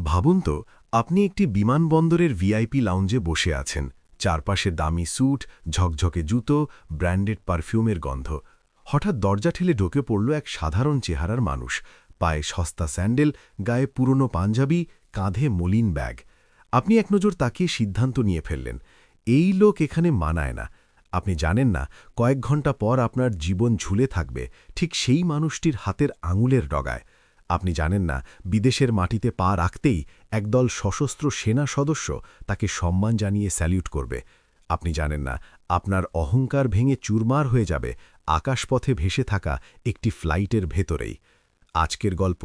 ভাবুন তো, আপনি একটি বিমানবন্দরের ভিআইপি লাউঞ্জে বসে আছেন। চারপাশে দামি স্যুট, ঝকঝকে জুতো, ব্র্যান্ডেড পারফিউমের গন্ধ। হঠাৎ দরজা ঠেলে ঢুকে পড়ল এক সাধারণ চেহারার মানুষ। পায়ে সস্তা স্যান্ডেল, গায়ে পুরনো পাঞ্জাবি, কাঁধে মলিন ব্যাগ। আপনি এক নজর তাকিয়ে সিদ্ধান্ত নিয়ে ফেললেন, এই লোক এখানে মানায় না। আপনি জানেন না, কয়েক ঘন্টা পর আপনার জীবন ঝুলে থাকবে ঠিক সেই মানুষটির হাতের আঙুলের ডগায়। আপনি জানেন না, বিদেশের মাটিতে পা রাখতেই একদল সশস্ত্র সেনা সদস্য তাকে সম্মান জানিয়ে স্যালিউট করবে। আপনি জানেন না, আপনার অহংকার ভেঙে চুরমার হয়ে যাবে আকাশপথে ভেসে থাকা একটি ফ্লাইটের ভেতরেই। আজকের গল্প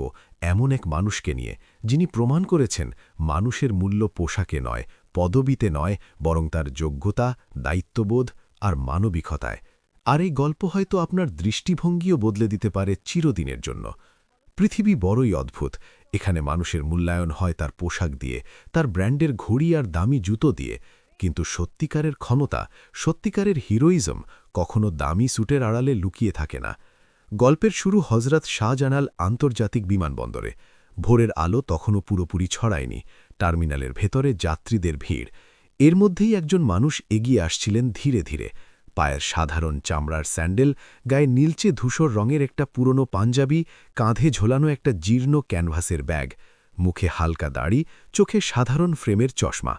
এমন এক মানুষকে নিয়ে, যিনি প্রমাণ করেছেন মানুষের মূল্য পোশাকে নয়, পদবিতে নয়, বরং তার যোগ্যতা, দায়িত্ববোধ আর মানবিকতায়। আর এই গল্প হয়তো আপনার দৃষ্টিভঙ্গিও বদলে দিতে পারে চিরদিনের জন্য। পৃথিবী বড়ই অদ্ভুত। এখানে মানুষের মূল্যায়ন হয় তার পোশাক দিয়ে, তার ব্র্যান্ডের ঘড়ি আর দামি জুতো দিয়ে। কিন্তু সত্যিকারের ক্ষমতা, সত্যিকারের হিরোইজম কখনো দামি স্যুটের আড়ালে লুকিয়ে থাকে না। গল্পের শুরু হজরত শাহজালাল আন্তর্জাতিক বিমানবন্দরে। ভোরের আলো তখনও পুরোপুরি ছড়ায়নি। টার্মিনালের ভেতরে যাত্রীদের ভিড়। এর মধ্যেই একজন মানুষ এগিয়ে আসছিলেন ধীরে ধীরে। পায়ের সাধারণ চামড়ার স্যান্ডেল, গায়ে নীলচে ধূসর রঙের একটা পুরনো পাঞ্জাবি, কাঁধে ঝোলানো একটা জীর্ণ ক্যানভাসের ব্যাগ, মুখে হালকা দাড়ি, চোখে সাধারণ ফ্রেমের চশমা।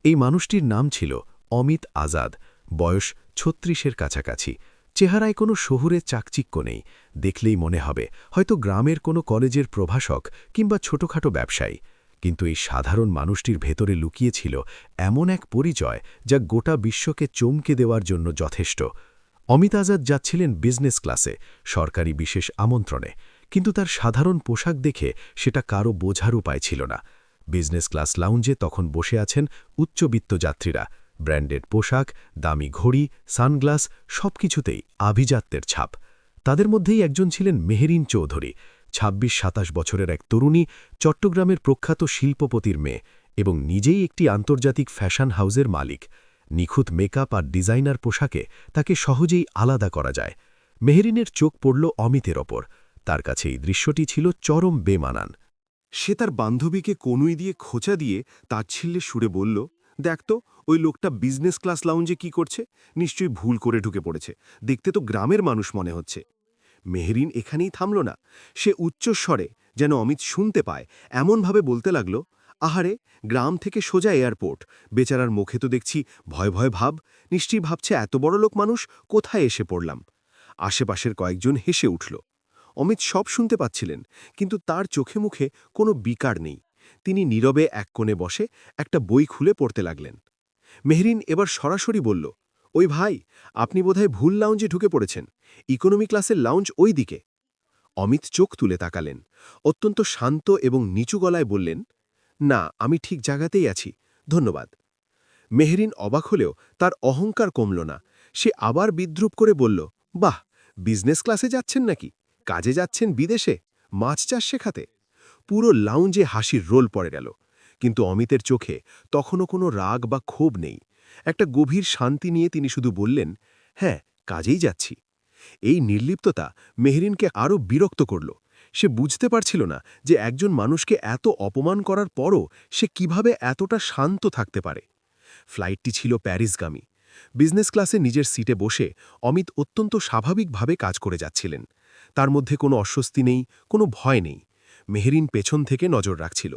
এই মানুষটির নাম ছিল অমিত আজাদ। বয়স ৩৬-এর কাছাকাছি। চেহারায় কোনো শহুরে চাকচিক্য নেই। দেখলেই মনে হবে হয়তো গ্রামের কোনো কলেজের প্রভাষক কিংবা ছোটখাটো ব্যবসায়ী। কিন্তু এই সাধারণ মানুষটির ভেতরে লুকিয়েছিল এমন এক পরিচয় যা গোটা বিশ্বকে চমকে দেওয়ার জন্য যথেষ্ট। অমিত আজাদ যাচ্ছিলেন বিজনেস ক্লাসে, সরকারি বিশেষ আমন্ত্রণে। কিন্তু তার সাধারণ পোশাক দেখে সেটা কারও বোঝার উপায় ছিল না। বিজনেস ক্লাস লাউঞ্জে তখন বসে আছেন উচ্চবিত্ত যাত্রীরা। ব্র্যান্ডেড পোশাক, দামি ঘড়ি, সানগ্লাস, সবকিছুতেই আভিজাত্যের ছাপ। তাদের মধ্যেই একজন ছিলেন মেহেরিন চৌধুরী, ২৬-২৭ বছরের এক তরুণী, চট্টগ্রামের প্রখ্যাত শিল্পপতির মেয়ে এবং নিজেই একটি আন্তর্জাতিক ফ্যাশন হাউসের মালিক। নিখুঁত মেকআপ আর ডিজাইনার পোশাকে তাকে সহজেই আলাদা করা যায়। মেহেরিনের চোখ পড়ল অমিতের ওপর। তার কাছে এই দৃশ্যটি ছিল চরম বেমানান। সে তার বান্ধবীকে কনুই দিয়ে খোঁচা দিয়ে তাচ্ছিল্যে সুরে বলল, দেখ তো, ওই লোকটা বিজনেস ক্লাস লাউঞ্জে কি করছে? নিশ্চয়ই ভুল করে ঢুকে পড়েছে। দেখতে তো গ্রামের মানুষ মনে হচ্ছে। মেহেরিন এখানেই থামল না। সে উচ্চস্বরে, যেন অমিত শুনতে পায়, এমনভাবে বলতে লাগল, আহারে, গ্রাম থেকে সোজা এয়ারপোর্ট। বেচারার মুখে তো দেখছি ভয় ভয় ভাব। নিশ্চয়ই ভাবছে এত বড় লোক মানুষ, কোথায় এসে পড়লাম। আশেপাশের কয়েকজন হেসে উঠল। অমিত সব শুনতে পাচ্ছিলেন, কিন্তু তার চোখে মুখে কোনো বিকার নেই। তিনি নীরবে এক কোণে বসে একটা বই খুলে পড়তে লাগলেন। মেহরিন এবার সরাসরি বলল, ওই ভাই, আপনি বোধহয় ভুল লাউঞ্জে ঢুকে পড়েছেন। ইকোনমি ক্লাসের লাউঞ্জ ওই দিকে। অমিত চোখ তুলে তাকালেন। অত্যন্ত শান্ত এবং নিচু গলায় বললেন, না, আমি ঠিক জায়গাতেই আছি, ধন্যবাদ। মেহরিন অবাক হলেও তার অহংকার কমল না। সে আবার বিদ্রুপ করে বলল, বাহ, বিজনেস ক্লাসে যাচ্ছেন নাকি? কাজে যাচ্ছেন বিদেশে? মাছ চাষ শেখাতে? পুরো লাউঞ্জে হাসির রোল পড়ে গেল। কিন্তু অমিতের চোখে তখনও কোনো রাগ বা ক্ষোভ নেই। একটা গভীর শান্তি নিয়ে তিনি শুধু বললেন, হ্যাঁ, কাজেই যাচ্ছি। এই নির্লিপ্ততা মেহরিনকে আরও বিরক্ত করল। সে বুঝতে পারছিল না যে একজন মানুষকে এত অপমান করার পরও সে কিভাবে এতটা শান্ত থাকতে পারে। ফ্লাইটটি ছিল প্যারিসগামী। বিজনেস ক্লাসে নিজের সিটে বসে অমিত অত্যন্ত স্বাভাবিকভাবে কাজ করে যাচ্ছিলেন। তার মধ্যে কোনো অস্বস্তি নেই, কোনো ভয় নেই। মেহরিন পেছন থেকে নজর রাখছিল।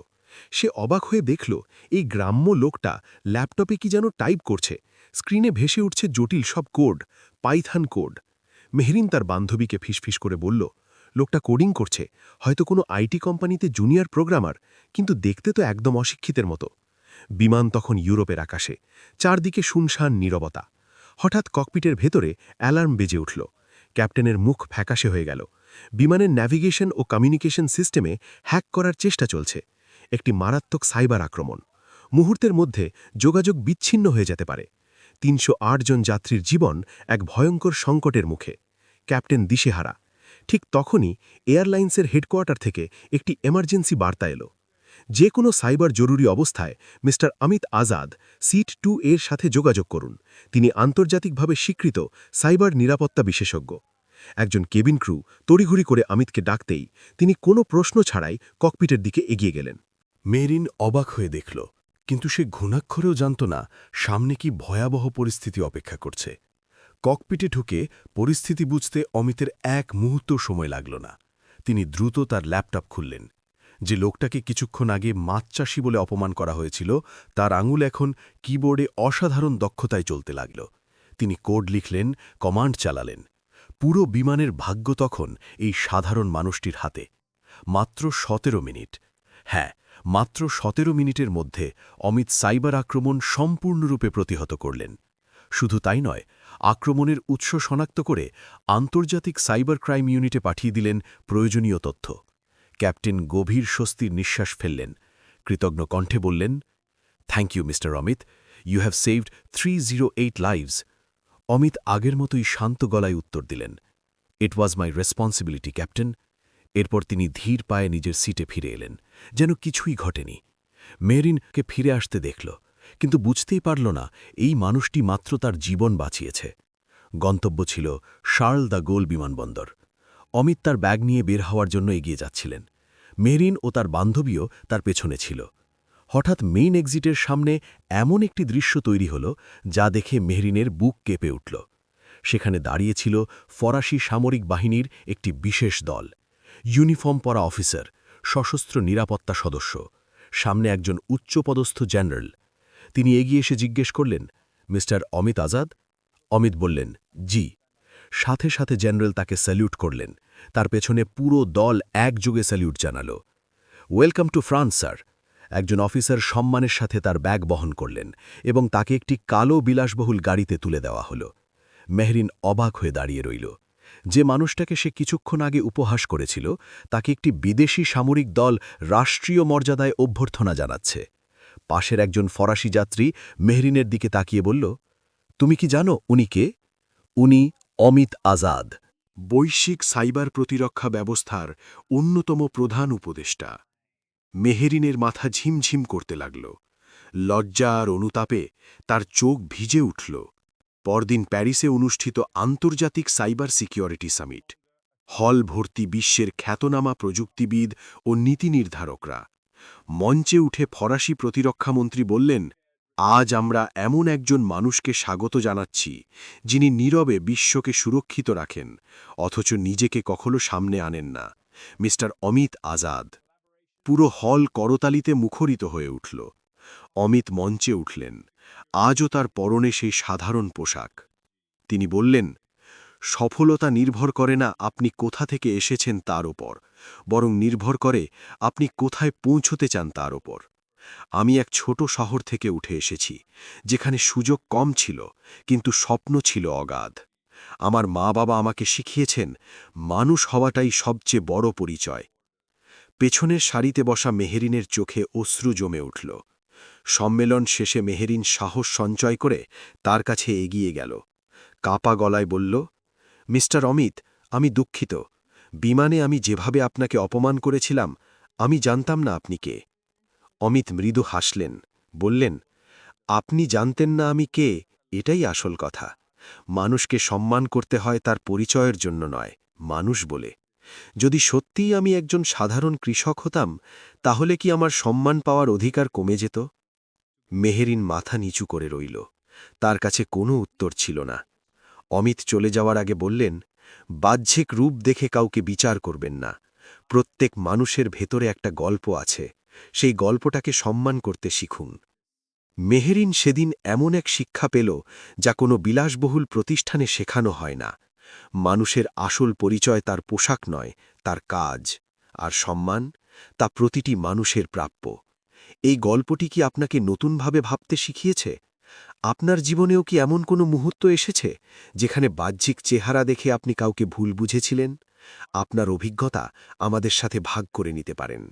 সে অবাক হয়ে দেখল, এই গ্রাম্য লোকটা ল্যাপটপে কি যেন টাইপ করছে। স্ক্রিনে ভেসে উঠছে জটিল সব কোড, পাইথন কোড। মেহরিন তার বান্ধবীকে ফিসফিস করে বলল, লোকটা কোডিং করছে, হয়তো কোনো আইটি কোম্পানিতে জুনিয়র প্রোগ্রামার, কিন্তু দেখতে তো একদম অশিক্ষিতের মতো। বিমান তখন ইউরোপের আকাশে। চারদিকে শুনশান নীরবতা। হঠাৎ ককপিটের ভেতরে অ্যালার্ম বেজে উঠল। ক্যাপ্টেনের মুখ ফ্যাকাশে হয়ে গেল। বিমানের ন্যাভিগেশন ও কমিউনিকেশন সিস্টেমে হ্যাক করার চেষ্টা চলছে। একটি মারাত্মক সাইবার আক্রমণ। মুহূর্তের মধ্যে যোগাযোগ বিচ্ছিন্ন হয়ে যেতে পারে। ৩০৮ জন যাত্রীর জীবন এক ভয়ঙ্কর সংকটের মুখে। ক্যাপ্টেন দিশেহারা। ঠিক তখনই এয়ারলাইন্সের হেডকোয়ার্টার থেকে একটি এমার্জেন্সি বার্তা এলো। যে কোনো সাইবার জরুরি অবস্থায় মিস্টার অমিত আজাদ সিট 2 এর সাথে যোগাযোগ করুন। তিনি আন্তর্জাতিকভাবে স্বীকৃত সাইবার নিরাপত্তা বিশেষজ্ঞ। একজন কেবিন ক্রু তড়িঘড়ি করে অমিতকে ডাকতেই তিনি কোনো প্রশ্ন ছাড়াই ককপিটের দিকে এগিয়ে গেলেন। মেরিন অবাক হয়ে দেখল, কিন্তু সে ঘুণাক্ষরেও জানত না সামনে কি ভয়াবহ পরিস্থিতি অপেক্ষা করছে। ককপিটে ঢুকে পরিস্থিতি বুঝতে অমিতের এক মুহূর্ত সময় লাগল না। তিনি দ্রুত তার ল্যাপটপ খুললেন। যে লোকটাকে কিছুক্ষণ আগে মাছচাষী বলে অপমান করা হয়েছিল, তার আঙুল এখন কিবোর্ডে অসাধারণ দক্ষতায় চলতে লাগল। তিনি কোড লিখলেন, কমান্ড চালালেন। পুরো বিমানের ভাগ্য তখন এই সাধারণ মানুষটির হাতে। মাত্র ১৭ মিনিট। হ্যাঁ, মাত্র ১৭ মিনিটের মধ্যে অমিত সাইবার আক্রমণ সম্পূর্ণরূপে প্রতিহত করলেন। শুধু তাই নয়, আক্রমণের উৎস শনাক্ত করে আন্তর্জাতিক সাইবার ক্রাইম ইউনিটে পাঠিয়ে দিলেন প্রয়োজনীয় তথ্য। ক্যাপ্টেন গভীর স্বস্তির নিঃশ্বাস ফেললেন। কৃতজ্ঞ কণ্ঠে বললেন, thank you Mr Amit, you have saved 308 lives. Amit আগের মতোই শান্ত গলায় উত্তর দিলেন, ইট ওয়াজ মাই রেসপন্সিবিলিটি ক্যাপ্টেন। এরপর তিনি ধীর পায়ে নিজের সিটে ফিরে এলেন, যেন কিছুই ঘটেনি। মেরিনকে ফিরে আসতে দেখল, কিন্তু বুঝতেই পারল না এই মানুষটি মাত্র তার জীবন বাঁচিয়েছে। গন্তব্য ছিল শার্ল দ্য গোল বিমানবন্দর। অমিত তার ব্যাগ নিয়ে বের হওয়ার জন্য এগিয়ে যাচ্ছিলেন। মেরিন ও তার বান্ধবীও তার পেছনে ছিল। হঠাৎ মেইন এক্সিটের সামনে এমন একটি দৃশ্য তৈরি হল, যা দেখে মেহরিনের বুক কেঁপে উঠল। সেখানে দাঁড়িয়েছিল ফরাসি সামরিক বাহিনীর একটি বিশেষ দল। ইউনিফর্ম পরা অফিসার, সশস্ত্র নিরাপত্তা সদস্য, সামনে একজন উচ্চপদস্থ জেনারেল। তিনি এগিয়ে এসে জিজ্ঞেস করলেন, মিস্টার অমিত আজাদ? অমিত বললেন, জি। সাথে সাথে জেনারেল তাকে স্যালিউট করলেন। তার পেছনে পুরো দল একযোগে স্যালিউট জানাল। Welcome to France sir. একজন অফিসার সম্মানের সাথে তার ব্যাগ বহন করলেন এবং তাকে একটি কালো বিলাসবহুল গাড়িতে তুলে দেওয়া হল। মেহরিন অবাক হয়ে দাঁড়িয়ে রইল। যে মানুষটাকে সে কিছুক্ষণ আগে উপহাস করেছিল, তাকে একটি বিদেশি সামরিক দল রাষ্ট্রীয় মর্যাদায় অভ্যর্থনা জানাচ্ছে। পাশের একজন ফরাসি যাত্রী মেহরিনের দিকে তাকিয়ে বলল, তুমি কি জানো উনি কে? উনি অমিত আজাদ, বৈশ্বিক সাইবার প্রতিরক্ষা ব্যবস্থার অন্যতম প্রধান উপদেষ্টা। মেহেরিনের মাথা ঝিমঝিম করতে লাগল। লজ্জা আর অনুতাপে তার চোখ ভিজে উঠল। পরদিন প্যারিসে অনুষ্ঠিত আন্তর্জাতিক সাইবার সিকিউরিটি সামিট। হল ভর্তি বিশ্বের খ্যাতনামা প্রযুক্তিবিদ ও নীতি নির্ধারকরা। মঞ্চে উঠে ফরাসি প্রতিরক্ষামন্ত্রী বললেন, আজ আমরা এমন একজন মানুষকে স্বাগত জানাচ্ছি, যিনি নীরবে বিশ্বকে সুরক্ষিত রাখেন, অথচ নিজেকে কখনো সামনে আনেন না, মিস্টার অমিত আজাদ। পুরো হল করতালিতে মুখরিত হয়ে উঠল। অমিত মঞ্চে উঠলেন। আজও তার পরনে সেই সাধারণ পোশাক। তিনি বললেন, সফলতা নির্ভর করে না আপনি কোথা থেকে এসেছেন তার ওপর, বরং নির্ভর করে আপনি কোথায় পৌঁছতে চান তার ওপর। আমি এক ছোট শহর থেকে উঠে এসেছি, যেখানে সুযোগ কম ছিল, কিন্তু স্বপ্ন ছিল অগাধ। আমার মা বাবা আমাকে শিখিয়েছেন, মানুষ হওয়াটাই সবচেয়ে বড় পরিচয়। পেছনের সারিতে বসা মেহেরিনের চোখে অশ্রু জমে উঠল। সম্মেলন শেষে মেহেরিন সাহস সঞ্চয় করে তার কাছে এগিয়ে গেল। কাঁপা গলায় বলল, মিস্টার অমিত, আমি দুঃখিত। বিমানে আমি যেভাবে আপনাকে অপমান করেছিলাম, আমি জানতাম না আপনি কে। অমিত মৃদু হাসলেন, বললেন, আপনি জানতেন না আমি কে, এটাই আসল কথা। মানুষকে সম্মান করতে হয় তার পরিচয়ের জন্য নয়, মানুষ বলে। যদি সত্যিই আমি একজন সাধারণ কৃষক হতাম, তাহলে কি আমার সম্মান পাওয়ার অধিকার কমে যেত? মেহেরিন মাথা নিচু করে রইল। তার কাছে কোনো উত্তর ছিল না। অমিত চলে যাওয়ার আগে বললেন, বাহ্যিক রূপ দেখে কাউকে বিচার করবেন না। প্রত্যেক মানুষের ভেতরে একটা গল্প আছে, সেই গল্পটাকে সম্মান করতে শিখুন। মেহেরিন সেদিন এমন এক শিক্ষা পেল, যা কোনো বিলাসবহুল প্রতিষ্ঠানে শেখানো হয় না। মানুষের আসল পরিচয় তার পোশাক নয়, তার কাজ। আর সম্মান, তা প্রতিটি মানুষের প্রাপ্য। এই গল্পটি কি আপনাকে নতুনভাবে ভাবতে শিখিয়েছে? আপনার জীবনেও কি এমন কোনো মুহূর্ত এসেছে, যেখানে বাহ্যিক চেহারা দেখে আপনি কাউকে ভুল বুঝেছিলেন? আপনার অভিজ্ঞতা আমাদের সাথে ভাগ করে নিতে পারেন।